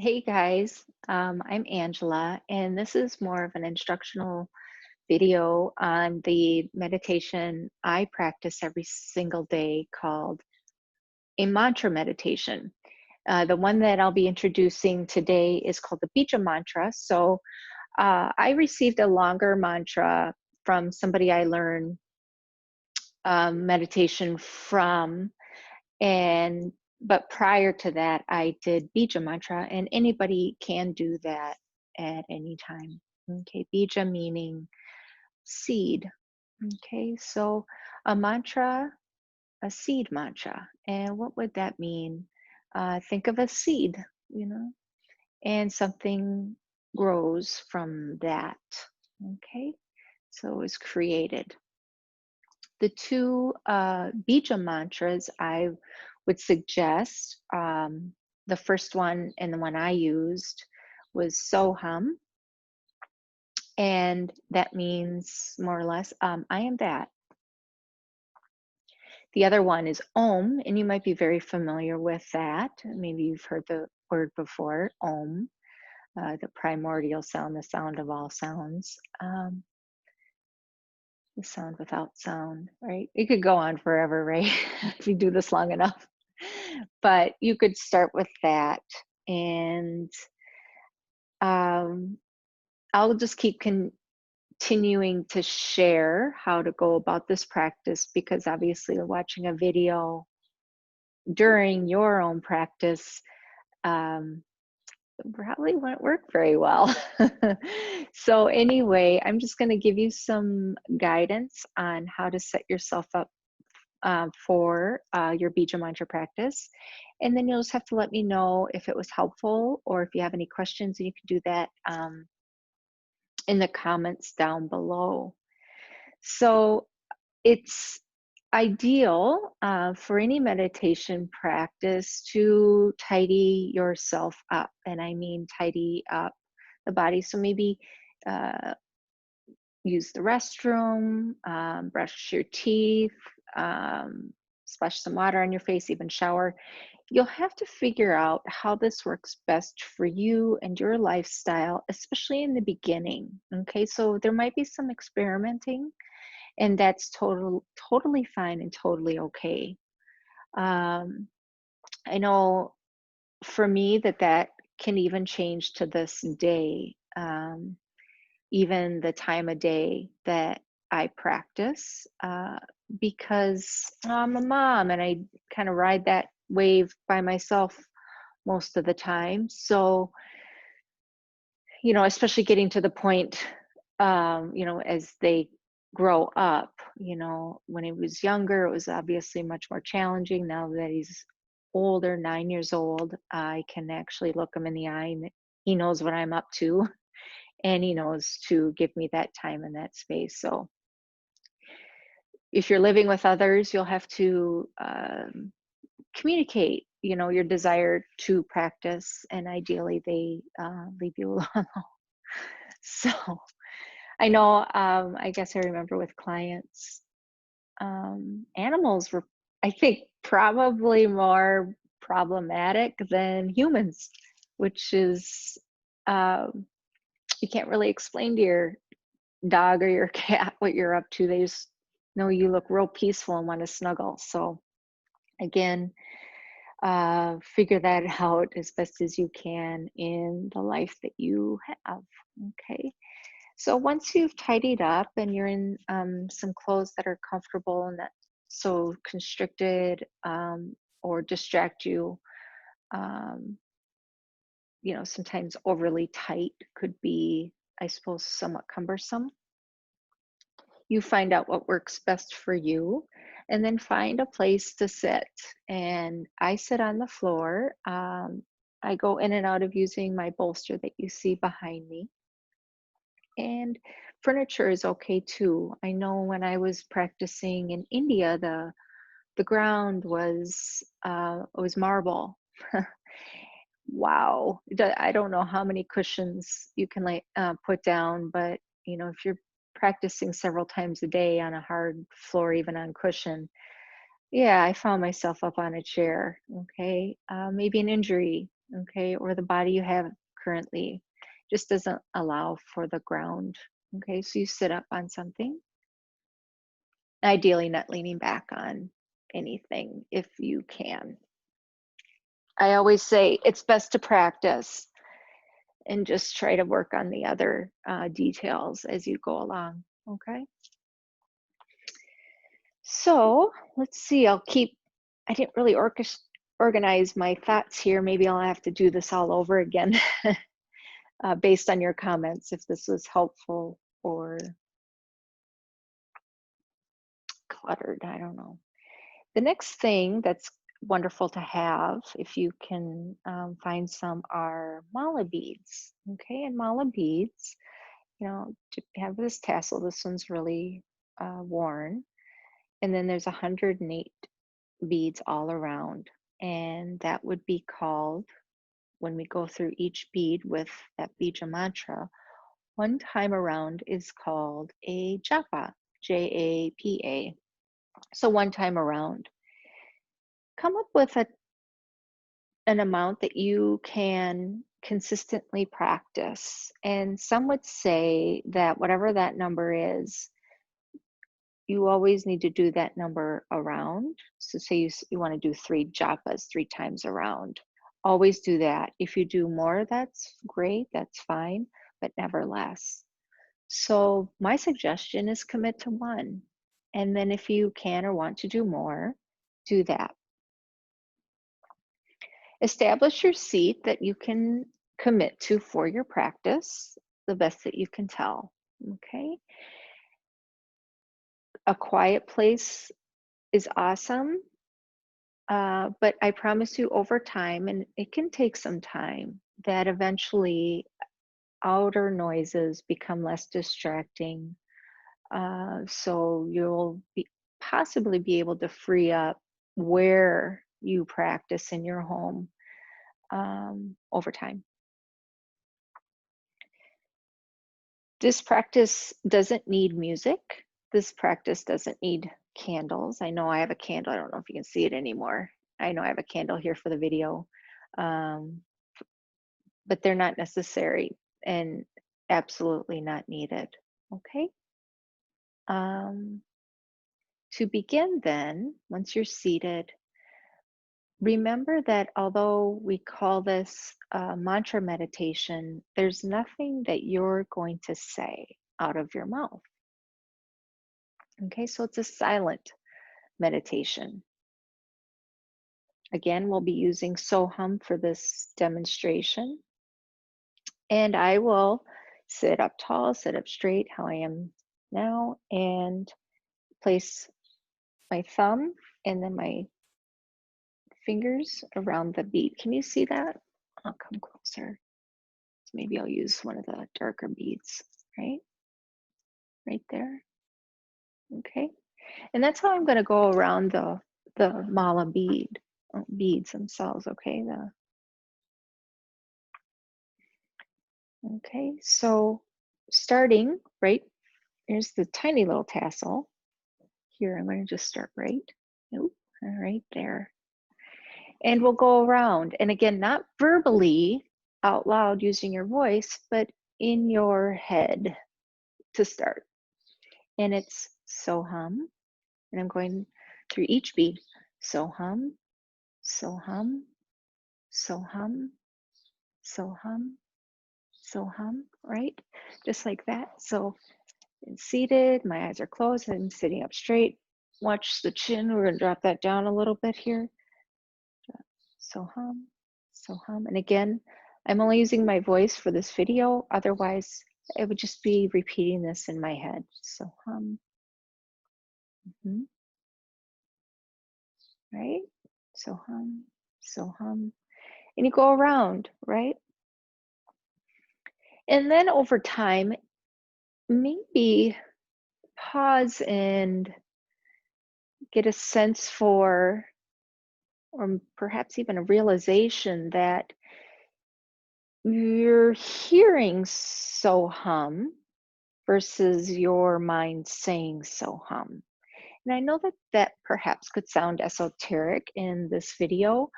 Hey guys, I'm Angela, and this is more of an instructional video on the meditation I practice every single day called a mantra meditation. The one that I'll be introducing today is called the Bija mantra. I received a longer mantra from somebody I learned meditation from, and but prior to that, I did Bija mantra, and anybody can do that at any time. Okay, Bija meaning seed. Okay, so a mantra, a seed mantra. And what would that mean? Think of a seed, you know, and something grows from that. Okay, so it's created. The two Bija mantras I would suggest, the first one and the one I used was Soham, and that means more or less, I am that. The other one is Om, and you might be very familiar with that. Maybe you've heard the word before, Om, the primordial sound, the sound of all sounds. The sound without sound, right? It could go on forever, right? If you do this long enough. But you could start with that. And um, I'll just keep continuing to share how to go about this practice, because obviously watching a video during your own practice um, probably won't work very well. So anyway, I'm just going to give you some guidance on how to set yourself up for your Bija mantra practice. And then you'll just have to let me know if it was helpful, or if you have any questions, and you can do that in the comments down below. So it's ideal for any meditation practice to tidy yourself up. And I mean tidy up the body. So maybe use the restroom, brush your teeth, splash some water on your face, even shower. You'll have to figure out how this works best for you and your lifestyle, especially in the beginning. Okay, so there might be some experimenting, and that's totally fine and totally okay. Um, I know for me that can even change to this day. Even the time of day that I practice, because I'm a mom and I kind of ride that wave by myself most of the time. So, especially getting to the point, as they grow up, when he was younger, it was obviously much more challenging. Now that he's older, 9 years old, I can actually look him in the eye, and he knows what I'm up to, and he knows to give me that time and that space. So if you're living with others, you'll have to communicate, your desire to practice, and ideally they leave you alone. So I know, I guess I remember with clients, animals were, I think, probably more problematic than humans, which is, you can't really explain to your dog or your cat what you're up to. They just know you look real peaceful and want to snuggle. So again, figure that out as best as you can in the life that you have. Okay. So once you've tidied up and you're in some clothes that are comfortable and not so constricted or distract you, um, sometimes overly tight could be, I suppose, somewhat cumbersome. You find out what works best for you, and then find a place to sit. And I sit on the floor. I go in and out of using my bolster that you see behind me. And furniture is okay too. I know when I was practicing in India, the ground was marble. Wow. I don't know how many cushions you can put down, but if you're practicing several times a day on a hard floor, even on cushion, yeah, I found myself up on a chair. Okay. Maybe an injury okay, or the body you have currently just doesn't allow for the ground. Okay, so you sit up on something, ideally not leaning back on anything if you can. I always say it's best to practice and just try to work on the other details as you go along, okay? So let's see, I didn't really organize my thoughts here. Maybe I'll have to do this all over again based on your comments, if this was helpful or cluttered, I don't know. The next thing that's wonderful to have, if you can find some, are mala beads. Okay, and mala beads, you know, to have this tassel, this one's really worn. And then there's 108 beads all around. And that would be called, when we go through each bead with that Bija mantra, one time around is called a japa, Japa. So one time around. Come up with an amount that you can consistently practice. And some would say that whatever that number is, you always need to do that number around. So say you want to do 3 japas 3 times around. Always do that. If you do more, that's great, that's fine, but never less. So my suggestion is commit to 1. And then if you can or want to do more, do that. Establish your seat that you can commit to for your practice, the best that you can tell, okay? A quiet place is awesome, but I promise you over time, and it can take some time, that eventually outer noises become less distracting. So you'll possibly be able to free up where you practice in your home over time. This practice doesn't need music. This practice doesn't need candles. I know I have a candle. I don't know if you can see it anymore. I know I have a candle here for the video, but they're not necessary and absolutely not needed. Okay. To begin then, once you're seated, remember that although we call this mantra meditation, there's nothing that you're going to say out of your mouth. Okay, so it's a silent meditation. Again, we'll be using Soham for this demonstration. And I will sit up tall, sit up straight, how I am now, and place my thumb and then my fingers around the bead. Can you see that? I'll come closer. So maybe I'll use one of the darker beads, right? Right there. Okay. And that's how I'm going to go around the mala beads themselves, okay? Okay, so starting right, here's the tiny little tassel. Here, I'm going to just start right there. And we'll go around. And again, not verbally out loud using your voice, but in your head to start. And it's Soham. And I'm going through each bead. Soham, Soham, Soham, Soham, Soham, right? Just like that. So seated, my eyes are closed, I'm sitting up straight. Watch the chin, we're gonna drop that down a little bit here. Soham, Soham. And again, I'm only using my voice for this video, otherwise I would just be repeating this in my head. Soham. Right? Soham, Soham. And you go around, right? And then over time, maybe pause and get a sense for, or perhaps even a realization that you're hearing Soham versus your mind saying Soham. And I know that perhaps could sound esoteric in this video.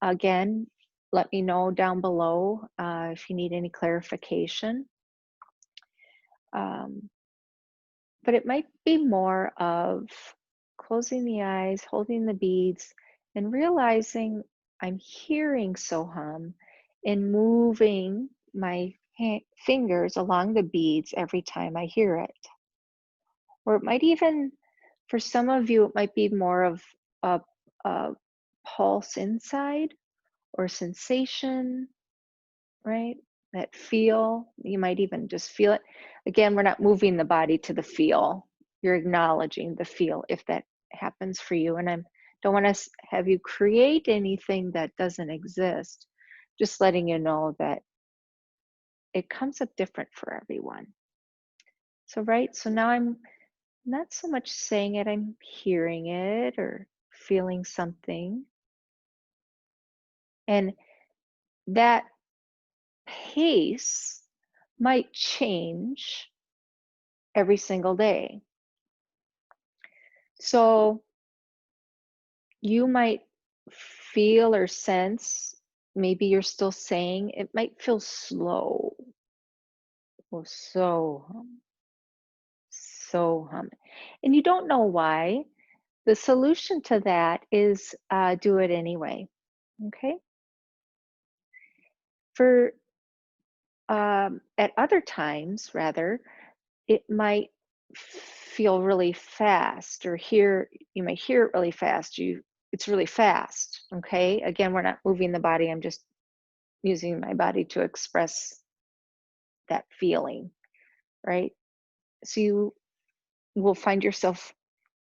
Again, let me know down below if you need any clarification. Um, but it might be more of closing the eyes, holding the beads, and realizing I'm hearing Soham and moving my fingers along the beads every time I hear it. Or it might even, for some of you, it might be more of a, a pulse inside or sensation, right? That feel, you might even just feel it. Again, we're not moving the body to the feel. You're acknowledging the feel if that happens for you. And I don't want to have you create anything that doesn't exist. Just letting you know that it comes up different for everyone. So, right, so now I'm not so much saying it, I'm hearing it or feeling something. And that pace might change every single day. So you might feel or sense, maybe you're still saying, it might feel slow. Oh, so hum. And you don't know why. The solution to that is do it anyway. Okay. For at other times, rather, it might feel really fast, or you might hear it really fast. It's really fast. Okay. Again, we're not moving the body. I'm just using my body to express that feeling, right? So you will find yourself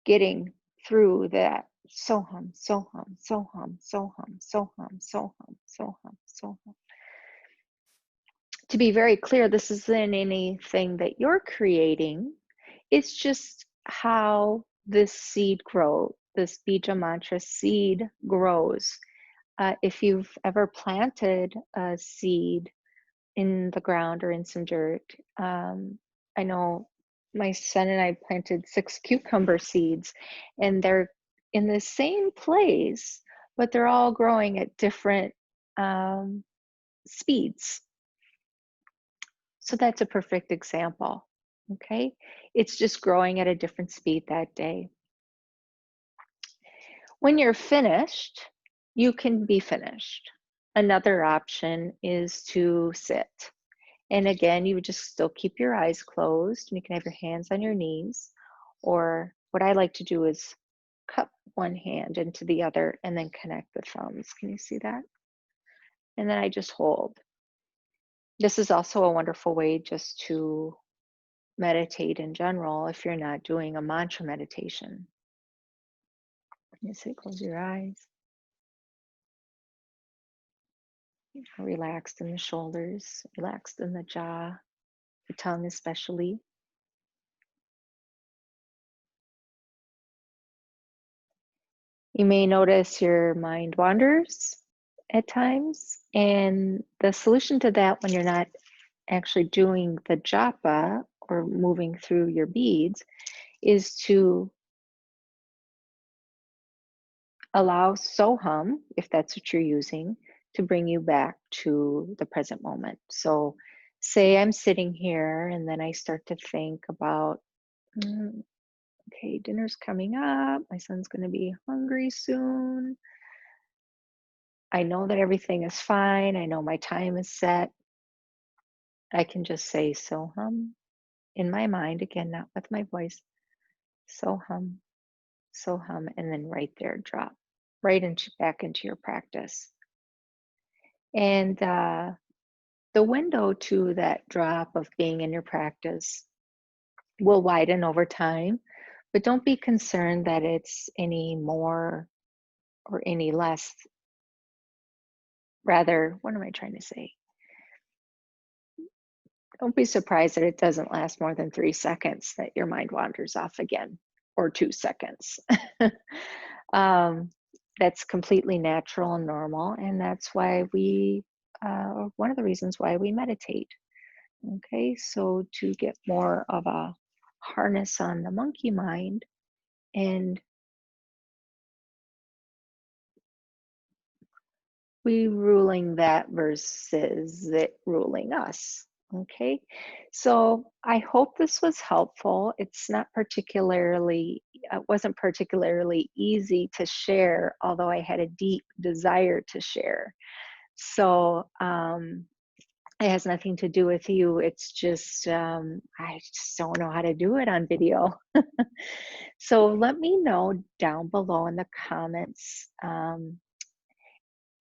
getting through that so hum, so hum, so hum, so hum, so hum, so hum, so hum, so hum. To be very clear, this isn't anything that you're creating. It's just how this seed grows, this Bija mantra seed grows. If you've ever planted a seed in the ground or in some dirt, I know my son and I planted 6 cucumber seeds, and they're in the same place, but they're all growing at different speeds. So that's a perfect example. Okay, it's just growing at a different speed that day. When you're finished, you can be finished. Another option is to sit. And again, you would just still keep your eyes closed. You can have your hands on your knees, or what I like to do is cup one hand into the other and then connect the thumbs. Can you see that? And then I just hold. This is also a wonderful way just to meditate in general if you're not doing a mantra meditation. You say, close your eyes. Relaxed in the shoulders, relaxed in the jaw, the tongue especially. You may notice your mind wanders at times, and the solution to that when you're not actually doing the japa or moving through your beads is to allow Soham, if that's what you're using, to bring you back to the present moment. So say I'm sitting here and then I start to think about, okay, dinner's coming up. My son's going to be hungry soon. I know that everything is fine. I know my time is set. I can just say Soham in my mind, again, not with my voice. Soham, Soham, and then right there, drop right into back into your practice. And the window to that drop of being in your practice will widen over time, but don't be concerned that it's any more or any less. Rather, what am I trying to say? Don't be surprised that it doesn't last more than 3 seconds that your mind wanders off again, or 2 seconds. um, that's completely natural and normal, and that's why one of the reasons why we meditate. Okay, so to get more of a harness on the monkey mind and we ruling that versus it ruling us. Okay, so I hope this was helpful. It's not particularly, it wasn't particularly easy to share, although I had a deep desire to share. So it has nothing to do with you. It's just, I just don't know how to do it on video. So let me know down below in the comments.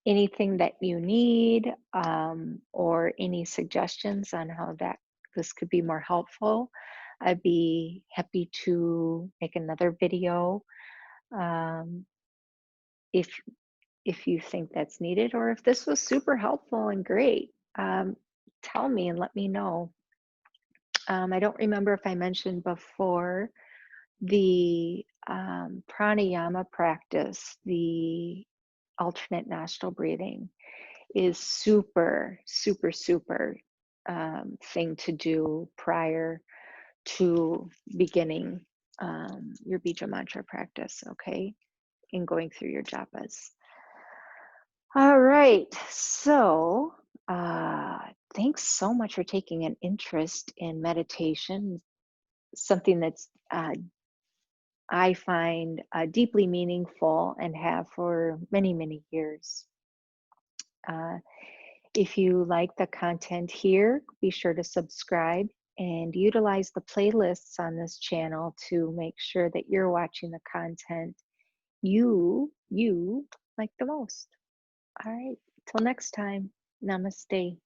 Anything that you need, or any suggestions on how that this could be more helpful. I'd be happy to make another video, um, if if you think that's needed, or if this was super helpful and great. Tell me and let me know. I don't remember if I mentioned before the pranayama practice, the alternate nostril breathing is super, super, super thing to do prior to beginning your Bija mantra practice, okay? And going through your japas. All right, so thanks so much for taking an interest in meditation, something that's I find deeply meaningful and have for many, many years. Uh, If you like the content here, be sure to subscribe and utilize the playlists on this channel to make sure that you're watching the content you like the most. All right, till next time, namaste.